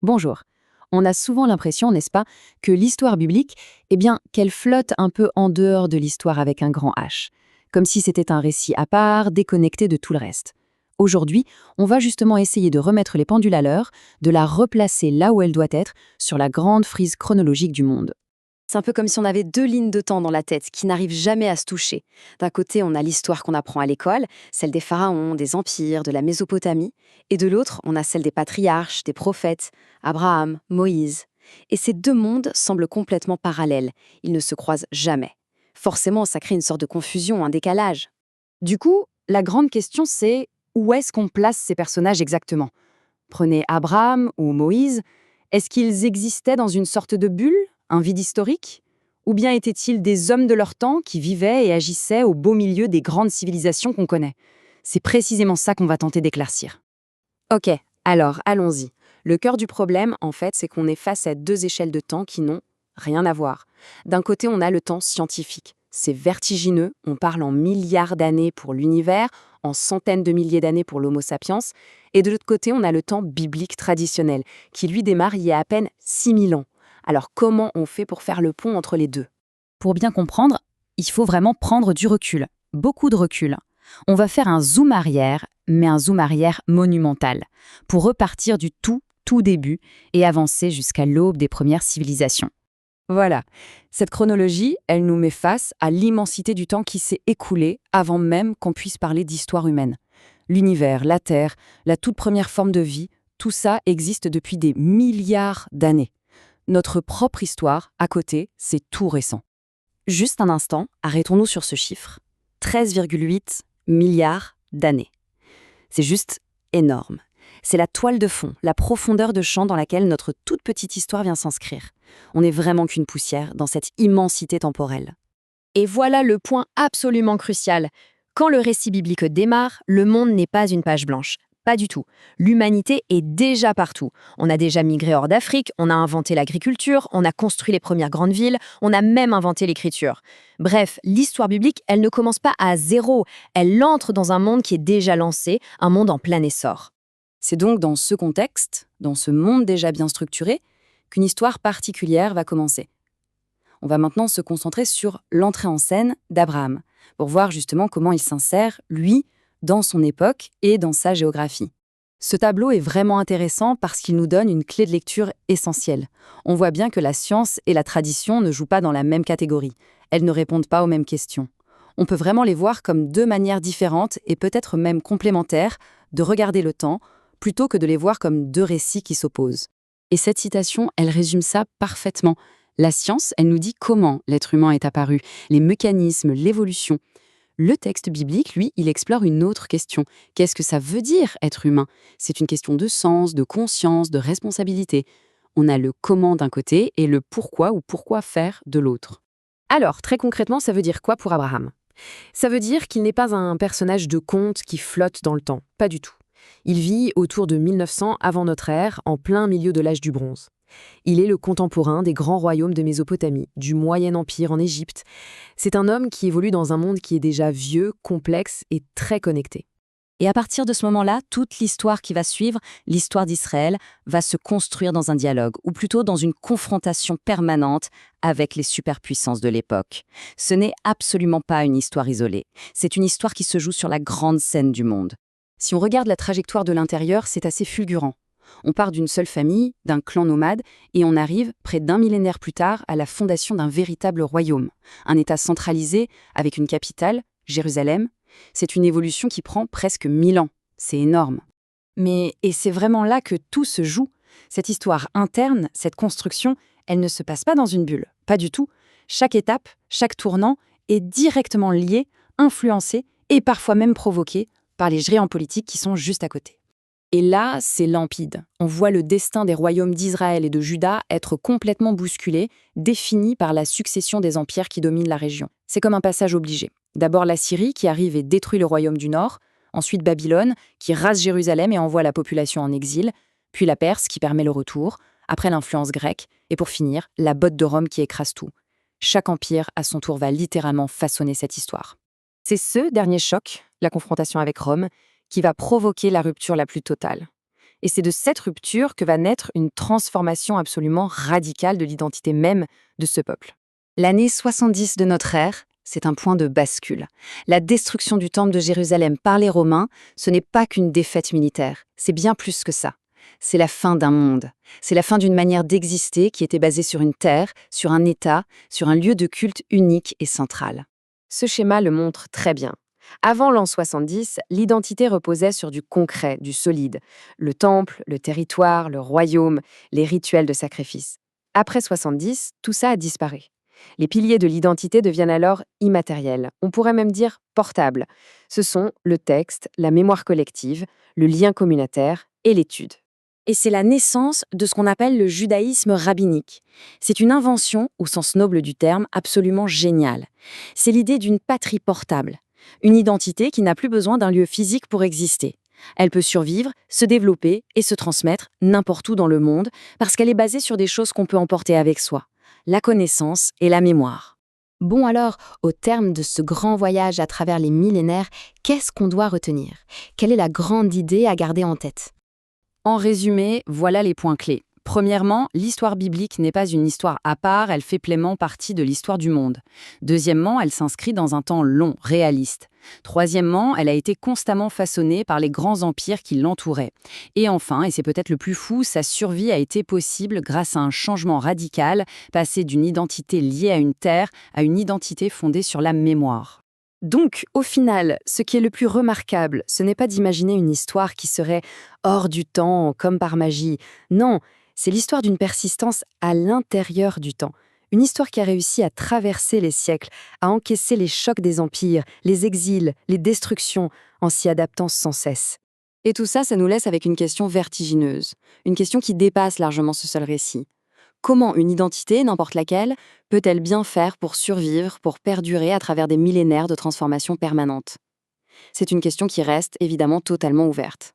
Bonjour. On a souvent l'impression, n'est-ce pas, que l'histoire biblique, qu'elle flotte un peu en dehors de l'histoire avec un grand H, comme si c'était un récit à part, déconnecté de tout le reste. Aujourd'hui, on va justement essayer de remettre les pendules à l'heure, de la replacer là où elle doit être, sur la grande frise chronologique du monde. C'est un peu comme si on avait deux lignes de temps dans la tête qui n'arrivent jamais à se toucher. D'un côté, on a l'histoire qu'on apprend à l'école, celle des pharaons, des empires, de la Mésopotamie, et de l'autre, on a celle des patriarches, des prophètes, Abraham, Moïse. Et ces deux mondes semblent complètement parallèles, ils ne se croisent jamais. Forcément, ça crée une sorte de confusion, un décalage. Du coup, la grande question c'est où est-ce qu'on place ces personnages exactement? Prenez Abraham ou Moïse, est-ce qu'ils existaient dans une sorte de bulle, un vide historique? Ou bien étaient-ils des hommes de leur temps qui vivaient et agissaient au beau milieu des grandes civilisations qu'on connaît? C'est précisément ça qu'on va tenter d'éclaircir. Ok, alors allons-y. Le cœur du problème, en fait, c'est qu'on est face à deux échelles de temps qui n'ont rien à voir. D'un côté, on a le temps scientifique. C'est vertigineux, on parle en milliards d'années pour l'univers, en centaines de milliers d'années pour l'Homo sapiens. Et de l'autre côté, on a le temps biblique traditionnel, qui lui démarre il y a à peine 6000 ans. Alors comment on fait pour faire le pont entre les deux? Pour bien comprendre, il faut vraiment prendre du recul, beaucoup de recul. On va faire un zoom arrière, mais un zoom arrière monumental, pour repartir du tout début et avancer jusqu'à l'aube des premières civilisations. Voilà. Cette chronologie, elle nous met face à l'immensité du temps qui s'est écoulé avant même qu'on puisse parler d'histoire humaine. L'univers, la Terre, la toute première forme de vie, tout ça existe depuis des milliards d'années. Notre propre histoire, à côté, c'est tout récent. Juste un instant, arrêtons-nous sur ce chiffre. 13,8 milliards d'années. C'est juste énorme. C'est la toile de fond, la profondeur de champ dans laquelle notre toute petite histoire vient s'inscrire. On n'est vraiment qu'une poussière dans cette immensité temporelle. Et voilà le point absolument crucial. Quand le récit biblique démarre, le monde n'est pas une page blanche. Pas du tout. L'humanité est déjà partout. On a déjà migré hors d'Afrique, on a inventé l'agriculture, on a construit les premières grandes villes, on a même inventé l'écriture. Bref, l'histoire biblique, elle ne commence pas à zéro. Elle entre dans un monde qui est déjà lancé, un monde en plein essor. C'est donc dans ce contexte, dans ce monde déjà bien structuré, qu'une histoire particulière va commencer. On va maintenant se concentrer sur l'entrée en scène d'Abraham, pour voir justement comment il s'insère, lui, dans son époque et dans sa géographie. Ce tableau est vraiment intéressant parce qu'il nous donne une clé de lecture essentielle. On voit bien que la science et la tradition ne jouent pas dans la même catégorie. Elles ne répondent pas aux mêmes questions. On peut vraiment les voir comme deux manières différentes et peut-être même complémentaires de regarder le temps, plutôt que de les voir comme deux récits qui s'opposent. Et cette citation, elle résume ça parfaitement. La science, elle nous dit comment l'être humain est apparu, les mécanismes, l'évolution. Le texte biblique, lui, il explore une autre question. Qu'est-ce que ça veut dire être humain? C'est une question de sens, de conscience, de responsabilité. On a le comment d'un côté et le pourquoi ou pourquoi faire de l'autre. Alors, très concrètement, ça veut dire quoi pour Abraham? Ça veut dire qu'il n'est pas un personnage de conte qui flotte dans le temps, pas du tout. Il vit autour de 1900 avant notre ère, en plein milieu de l'âge du bronze. Il est le contemporain des grands royaumes de Mésopotamie, du Moyen Empire en Égypte. C'est un homme qui évolue dans un monde qui est déjà vieux, complexe et très connecté. Et à partir de ce moment-là, toute l'histoire qui va suivre, l'histoire d'Israël, va se construire dans un dialogue, ou plutôt dans une confrontation permanente avec les superpuissances de l'époque. Ce n'est absolument pas une histoire isolée. C'est une histoire qui se joue sur la grande scène du monde. Si on regarde la trajectoire de l'intérieur, c'est assez fulgurant. On part d'une seule famille, d'un clan nomade, et on arrive, près d'un millénaire plus tard, à la fondation d'un véritable royaume. Un État centralisé, avec une capitale, Jérusalem. C'est une évolution qui prend presque 1000 ans. C'est énorme. Et c'est vraiment là que tout se joue. Cette histoire interne, cette construction, elle ne se passe pas dans une bulle. Pas du tout. Chaque étape, chaque tournant est directement lié, influencé et parfois même provoqué par les géants politiques qui sont juste à côté. Et là, c'est limpide. On voit le destin des royaumes d'Israël et de Juda être complètement bousculé, défini par la succession des empires qui dominent la région. C'est comme un passage obligé. D'abord la Syrie qui arrive et détruit le royaume du Nord, ensuite Babylone qui rase Jérusalem et envoie la population en exil, puis la Perse qui permet le retour, après l'influence grecque, et pour finir, la botte de Rome qui écrase tout. Chaque empire, à son tour, va littéralement façonner cette histoire. C'est ce dernier choc, la confrontation avec Rome, qui va provoquer la rupture la plus totale. Et c'est de cette rupture que va naître une transformation absolument radicale de l'identité même de ce peuple. L'année 70 de notre ère, c'est un point de bascule. La destruction du temple de Jérusalem par les Romains, ce n'est pas qu'une défaite militaire, c'est bien plus que ça. C'est la fin d'un monde. C'est la fin d'une manière d'exister qui était basée sur une terre, sur un État, sur un lieu de culte unique et central. Ce schéma le montre très bien. Avant l'an 70, l'identité reposait sur du concret, du solide. Le temple, le territoire, le royaume, les rituels de sacrifice. Après 70, tout ça a disparu. Les piliers de l'identité deviennent alors immatériels. On pourrait même dire portables. Ce sont le texte, la mémoire collective, le lien communautaire et l'étude. Et c'est la naissance de ce qu'on appelle le judaïsme rabbinique. C'est une invention, au sens noble du terme, absolument géniale. C'est l'idée d'une patrie portable. Une identité qui n'a plus besoin d'un lieu physique pour exister. Elle peut survivre, se développer et se transmettre n'importe où dans le monde parce qu'elle est basée sur des choses qu'on peut emporter avec soi. La connaissance et la mémoire. Bon alors, au terme de ce grand voyage à travers les millénaires, qu'est-ce qu'on doit retenir? Quelle est la grande idée à garder en tête? En résumé, voilà les points clés. Premièrement, l'histoire biblique n'est pas une histoire à part, elle fait pleinement partie de l'histoire du monde. Deuxièmement, elle s'inscrit dans un temps long, réaliste. Troisièmement, elle a été constamment façonnée par les grands empires qui l'entouraient. Et enfin, et c'est peut-être le plus fou, sa survie a été possible grâce à un changement radical, passé d'une identité liée à une terre à une identité fondée sur la mémoire. Donc, au final, ce qui est le plus remarquable, ce n'est pas d'imaginer une histoire qui serait hors du temps, comme par magie. Non, c'est l'histoire d'une persistance à l'intérieur du temps. Une histoire qui a réussi à traverser les siècles, à encaisser les chocs des empires, les exils, les destructions, en s'y adaptant sans cesse. Et tout ça, ça nous laisse avec une question vertigineuse. Une question qui dépasse largement ce seul récit. Comment une identité, n'importe laquelle, peut-elle bien faire pour survivre, pour perdurer à travers des millénaires de transformations permanentes? C'est une question qui reste évidemment totalement ouverte.